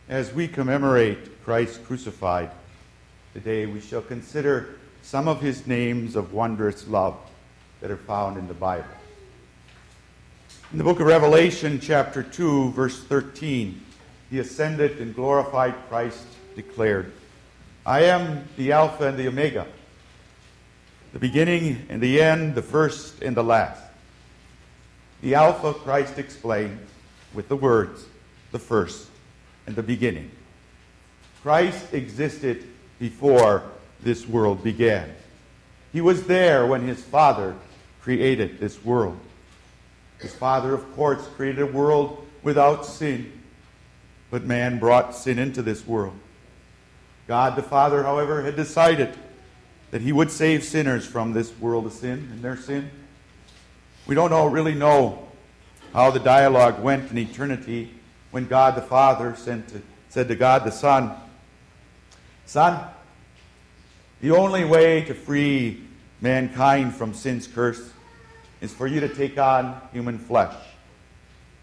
As we commemorate Christ crucified, today we shall consider some of his names of wondrous love that are found in the Bible. In the book of Revelation, chapter 2, verse 13, the ascended and glorified Christ declared, "I am the Alpha and the Omega, the beginning and the end, the first and the last." The Alpha, Christ explained with the words, the first and the beginning. Christ existed before this world began. He was there when his Father created this world. His Father, of course, created a world without sin, but man brought sin into this world. God the Father, however, had decided that he would save sinners from this world of sin and their sin. We don't really know how the dialogue went in eternity when God the Father said to God the Son, "Son, the only way to free mankind from sin's curse is for you to take on human flesh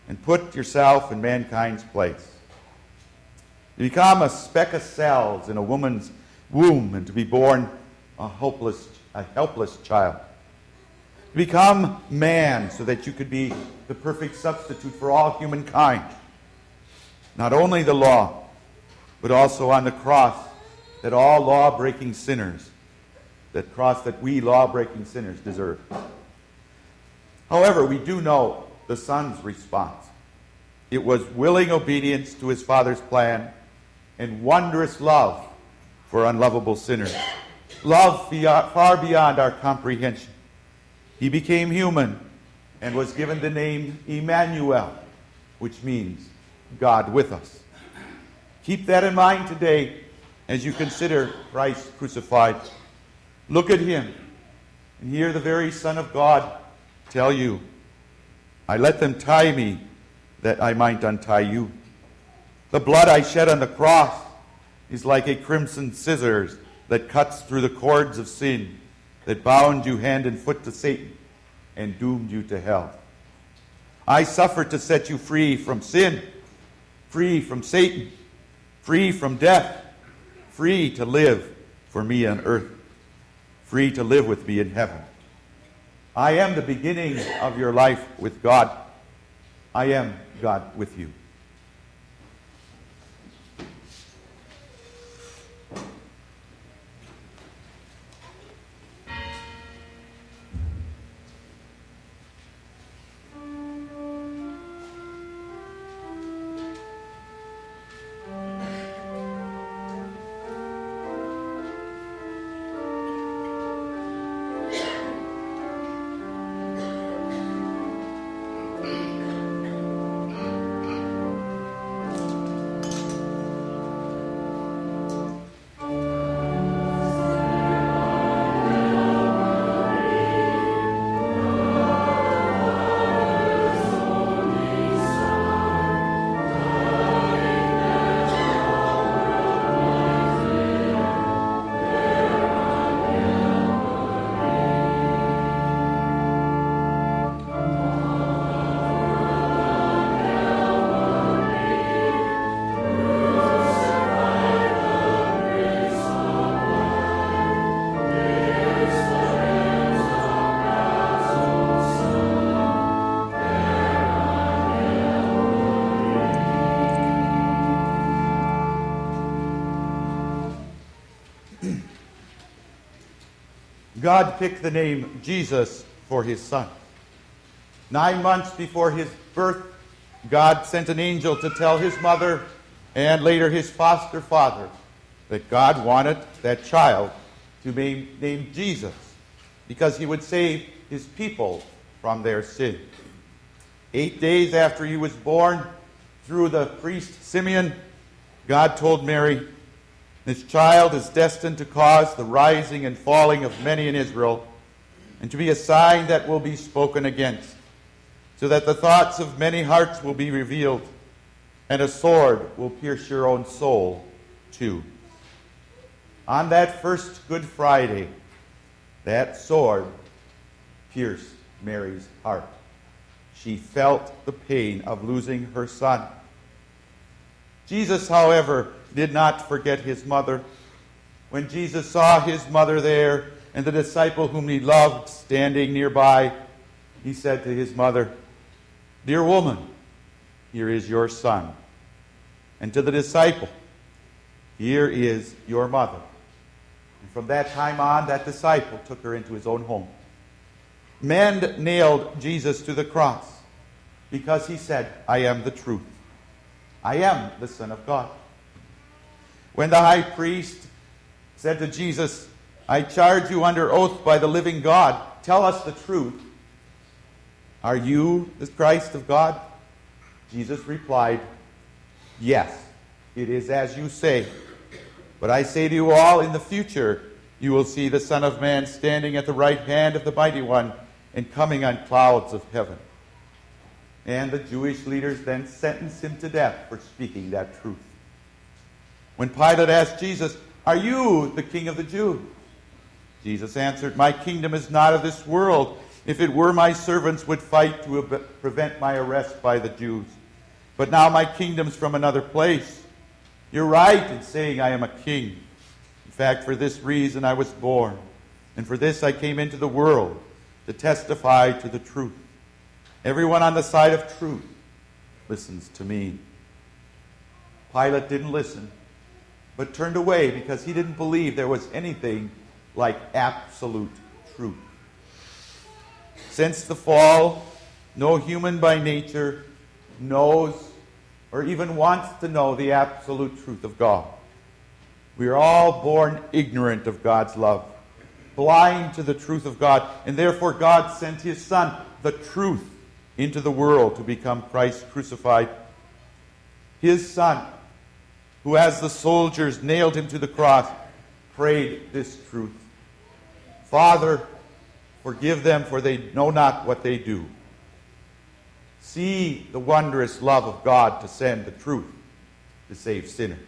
and put yourself in mankind's place. To become a speck of cells in a woman's womb and to be born a helpless child. To become man so that you could be the perfect substitute for all humankind. Not only the law, but also on the cross that all law-breaking sinners, that cross that we law-breaking sinners deserve." However, we do know the Son's response. It was willing obedience to his Father's plan and wondrous love for unlovable sinners. Love far beyond our comprehension. He became human and was given the name Emmanuel, which means God with us. Keep that in mind today as you consider Christ crucified. Look at him and hear the very Son of God tell you, "I let them tie me that I might untie you. The blood I shed on the cross is like a crimson scissors that cuts through the cords of sin, that bound you hand and foot to Satan and doomed you to hell. I suffered to set you free from sin, free from Satan, free from death, free to live for me on earth, free to live with me in heaven. I am the beginning of your life with God. I am God with you." God picked the name Jesus for his Son. 9 months before his birth, God sent an angel to tell his mother and later his foster father that God wanted that child to be named Jesus because he would save his people from their sin. 8 days after he was born, through the priest Simeon, God told Mary, "This child is destined to cause the rising and falling of many in Israel, and to be a sign that will be spoken against, so that the thoughts of many hearts will be revealed, and a sword will pierce your own soul too." On that first Good Friday, that sword pierced Mary's heart. She felt the pain of losing her son. Jesus, however, did not forget his mother. When Jesus saw his mother there and the disciple whom he loved standing nearby, he said to his mother, "Dear woman, here is your son." And to the disciple, "Here is your mother." And from that time on, that disciple took her into his own home. Men nailed Jesus to the cross because he said, "I am the truth. I am the Son of God." When the high priest said to Jesus, "I charge you under oath by the living God, tell us the truth. Are you the Christ of God?" Jesus replied, "Yes, it is as you say. But I say to you all, in the future you will see the Son of Man standing at the right hand of the Mighty One and coming on clouds of heaven." And the Jewish leaders then sentenced him to death for speaking that truth. When Pilate asked Jesus, "Are you the King of the Jews?" Jesus answered, "My kingdom is not of this world. If it were, my servants would fight to prevent my arrest by the Jews. But now my kingdom's from another place. You're right in saying I am a king. In fact, for this reason I was born, and for this I came into the world, to testify to the truth. Everyone on the side of truth listens to me." Pilate didn't listen, but turned away because he didn't believe there was anything like absolute truth. Since the fall, no human by nature knows or even wants to know the absolute truth of God. We are all born ignorant of God's love, blind to the truth of God, and therefore God sent his Son, the truth, into the world to become Christ crucified. His Son, who as the soldiers nailed him to the cross, prayed this truth: "Father, forgive them, for they know not what they do." See the wondrous love of God to send the truth to save sinners.